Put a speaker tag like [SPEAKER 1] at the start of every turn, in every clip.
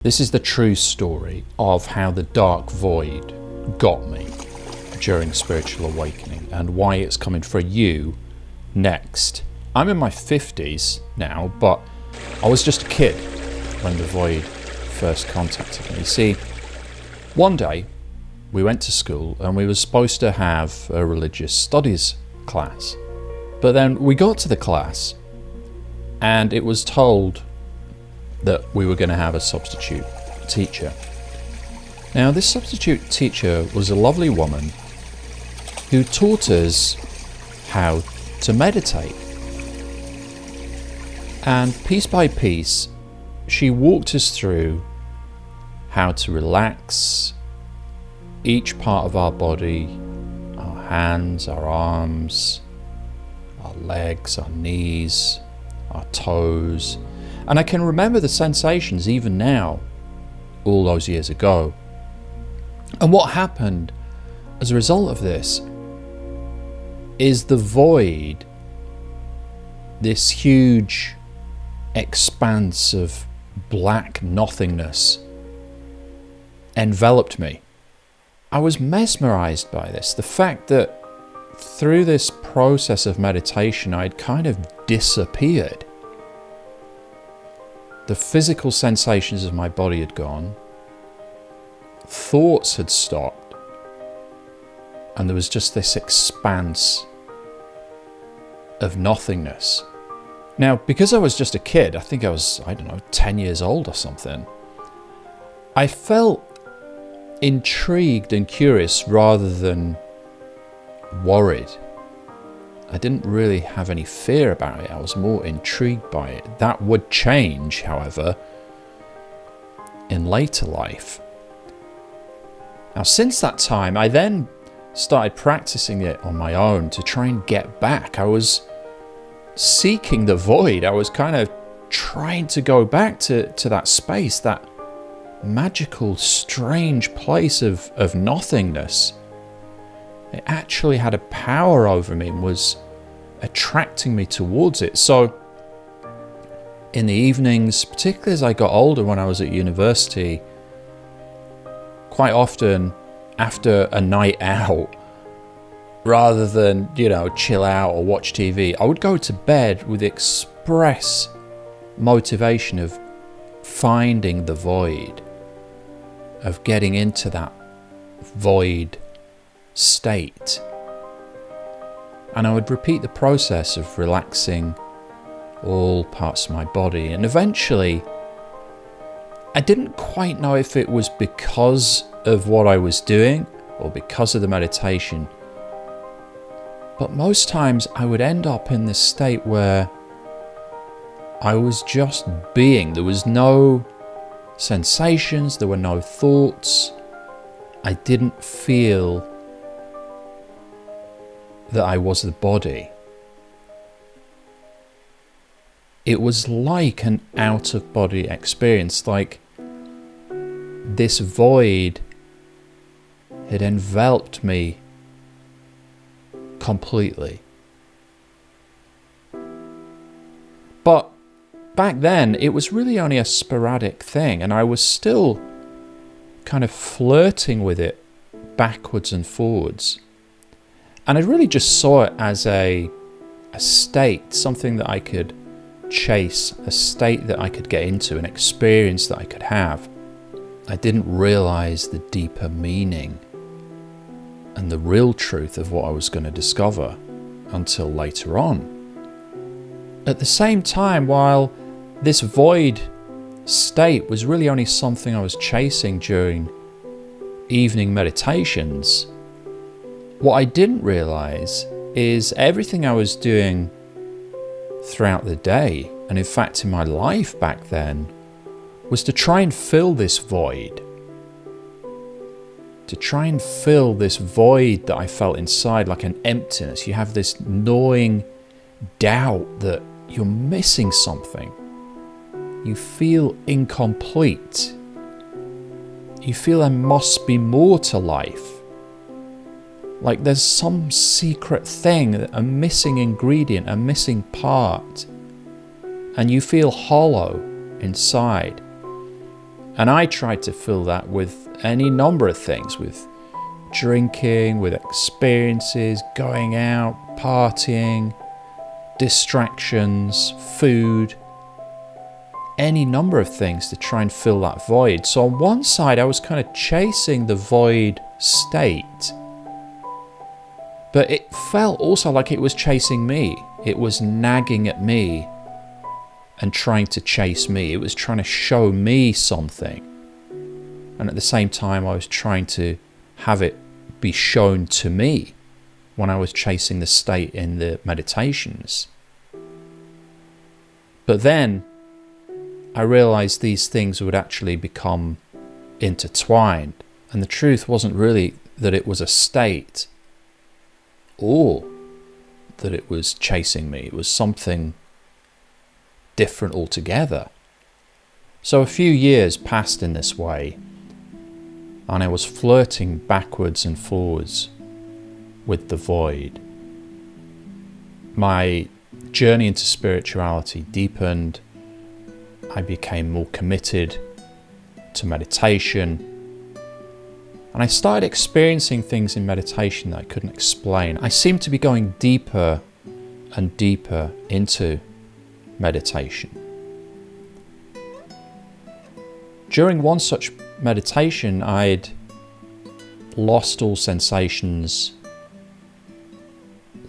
[SPEAKER 1] This is the true story of how the dark void got me during spiritual awakening and why it's coming for you next. I'm in my 50s now, but I was just a kid when the void first contacted me. See, one day we went to school and we were supposed to have a religious studies class. But then we got to the class and it was told that we were going to have a substitute teacher. Now, this substitute teacher was a lovely woman who taught us how to meditate. And piece by piece, she walked us through how to relax each part of our body, our hands, our arms, our legs, our knees, our toes. And I can remember the sensations even now, all those years ago. And what happened as a result of this is the void, this huge expanse of black nothingness, enveloped me. I was mesmerized by this. The fact that through this process of meditation, I'd kind of disappeared. The physical sensations of my body had gone, thoughts had stopped, and there was just this expanse of nothingness. Now, because I was just a kid, I think I was, 10 years old or something, I felt intrigued and curious rather than worried. I didn't really have any fear about it. I was more intrigued by it. That would change, however, in later life. Now, since that time, I then started practicing it on my own to try and get back. I was seeking the void. I was kind of trying to go back to that space, that magical, strange place of nothingness. It actually had a power over me and was attracting me towards it. So in the evenings, particularly as I got older when I was at university, quite often after a night out, rather than, chill out or watch TV, I would go to bed with the express motivation of finding the void, of getting into that void state. And I would repeat the process of relaxing all parts of my body. And eventually, I didn't quite know if it was because of what I was doing or because of the meditation, but most times I would end up in this state where I was just being. There was no sensations, there were no thoughts. I didn't feel that I was the body. It was like an out-of-body experience, like this void had enveloped me completely. But back then, it was really only a sporadic thing, and I was still kind of flirting with it backwards and forwards. And I really just saw it as a state, something that I could chase, a state that I could get into, an experience that I could have. I didn't realize the deeper meaning and the real truth of what I was going to discover until later on. At the same time, while this void state was really only something I was chasing during evening meditations, what I didn't realize is everything I was doing throughout the day, and in fact in my life back then, was to try and fill this void. To try and fill this void that I felt inside, like an emptiness. You have this gnawing doubt that you're missing something. You feel incomplete. You feel there must be more to life. Like there's some secret thing, a missing ingredient, a missing part. And you feel hollow inside. And I tried to fill that with any number of things, with drinking, with experiences, going out, partying, distractions, food, any number of things to try and fill that void. So on one side, I was kind of chasing the void state, but it felt also like it was chasing me. It was nagging at me and trying to chase me. It was trying to show me something. And at the same time, I was trying to have it be shown to me when I was chasing the state in the meditations. But then I realized these things would actually become intertwined. And the truth wasn't really that it was a state or that it was chasing me. It was something different altogether. So a few years passed in this way, and I was flirting backwards and forwards with the void. My journey into spirituality deepened. I became more committed to meditation. And I started experiencing things in meditation that I couldn't explain. I seemed to be going deeper and deeper into meditation. During one such meditation, I'd lost all sensations,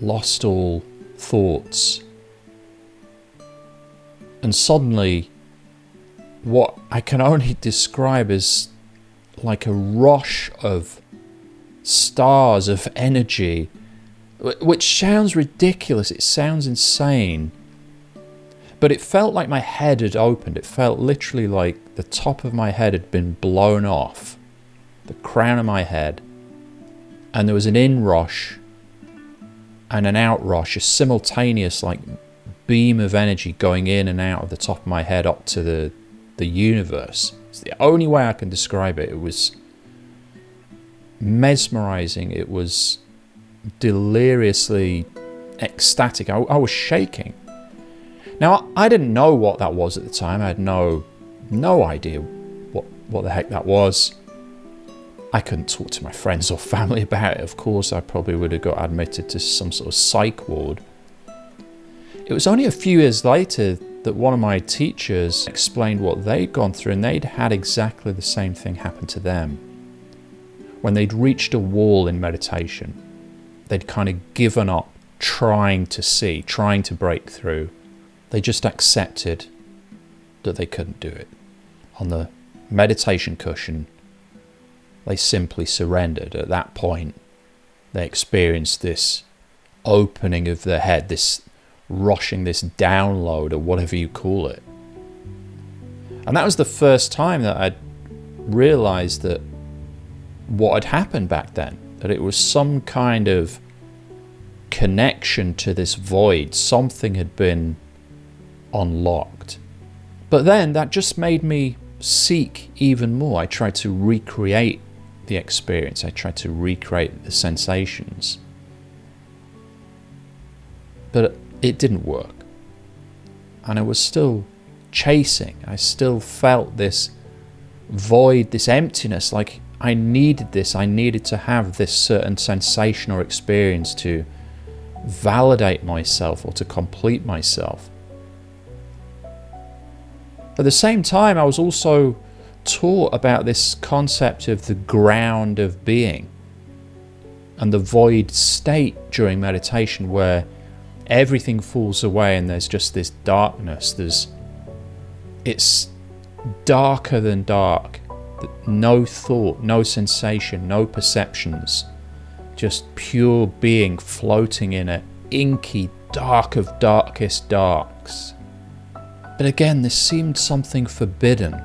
[SPEAKER 1] lost all thoughts, and suddenly what I can only describe as like a rush of stars of energy, which sounds ridiculous, it sounds insane, but it felt like my head had opened. It felt literally like the top of my head had been blown off, the crown of my head, and there was an inrush and an outrush, a simultaneous like beam of energy going in and out of the top of my head up to the universe. It's the only way I can describe it. It was mesmerizing. It was deliriously ecstatic. I was shaking. Now, I didn't know what that was at the time. I had no idea what the heck that was. I couldn't talk to my friends or family about it. Of course, I probably would have got admitted to some sort of psych ward. It was only a few years later that one of my teachers explained what they'd gone through, and they'd had exactly the same thing happen to them. When they'd reached a wall in meditation, they'd kind of given up trying to see, trying to break through. They just accepted that they couldn't do it. On the meditation cushion, they simply surrendered. At that point, they experienced this opening of their head, this rushing, this download, or whatever you call it. And that was the first time that I'd realized that what had happened back then, that it was some kind of connection to this void. Something had been unlocked. But then that just made me seek even more. I tried to recreate the experience. I tried to recreate the sensations. But it didn't work. And I was still chasing. I still felt this void, this emptiness, like I needed this. I needed to have this certain sensation or experience to validate myself or to complete myself. At the same time, I was also taught about this concept of the ground of being and the void state during meditation where everything falls away and there's just this darkness. It's darker than dark. No thought, no sensation, no perceptions. Just pure being floating in an inky dark of darkest darks. But again, this seemed something forbidden.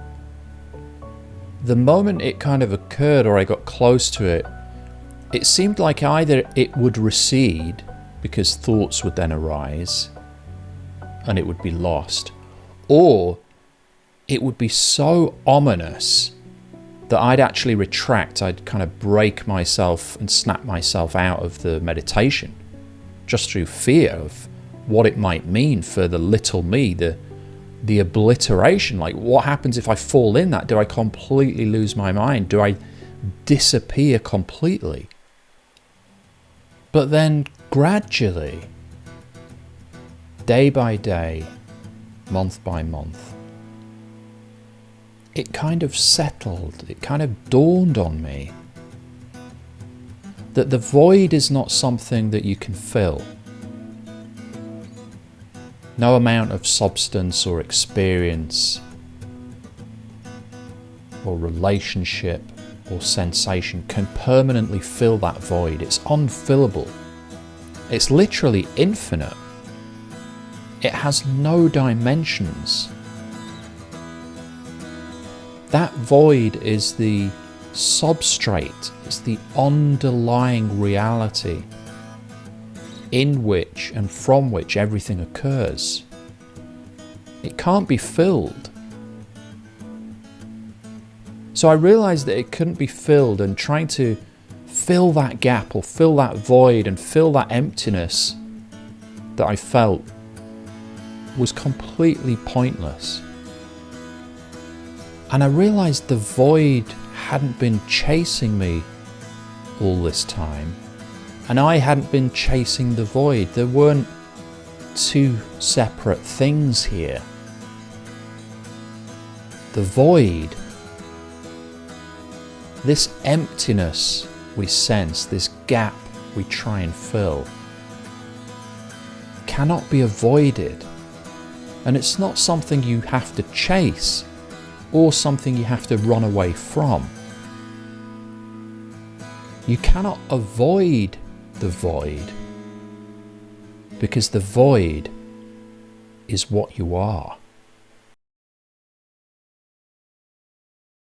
[SPEAKER 1] The moment it kind of occurred or I got close to it, it seemed like either it would recede because thoughts would then arise and it would be lost, or it would be so ominous that I'd actually retract. I'd kind of break myself and snap myself out of the meditation just through fear of what it might mean for the little me, the the obliteration. Like, what happens if I fall in that? Do I completely lose my mind? Do I disappear completely? But then gradually, day by day, month by month, it kind of settled, it kind of dawned on me that the void is not something that you can fill. No amount of substance or experience or relationship or sensation can permanently fill that void. It's unfillable. It's literally infinite. It has no dimensions. That void is the substrate, it's the underlying reality in which and from which everything occurs. It can't be filled. So I realized that it couldn't be filled, and trying to fill that gap or fill that void and fill that emptiness that I felt was completely pointless. And I realized the void hadn't been chasing me all this time, and I hadn't been chasing the void. There weren't two separate things here. The void, this emptiness we sense, this gap we try and fill, cannot be avoided. And it's not something you have to chase or something you have to run away from. You cannot avoid the void, because the void is what you are.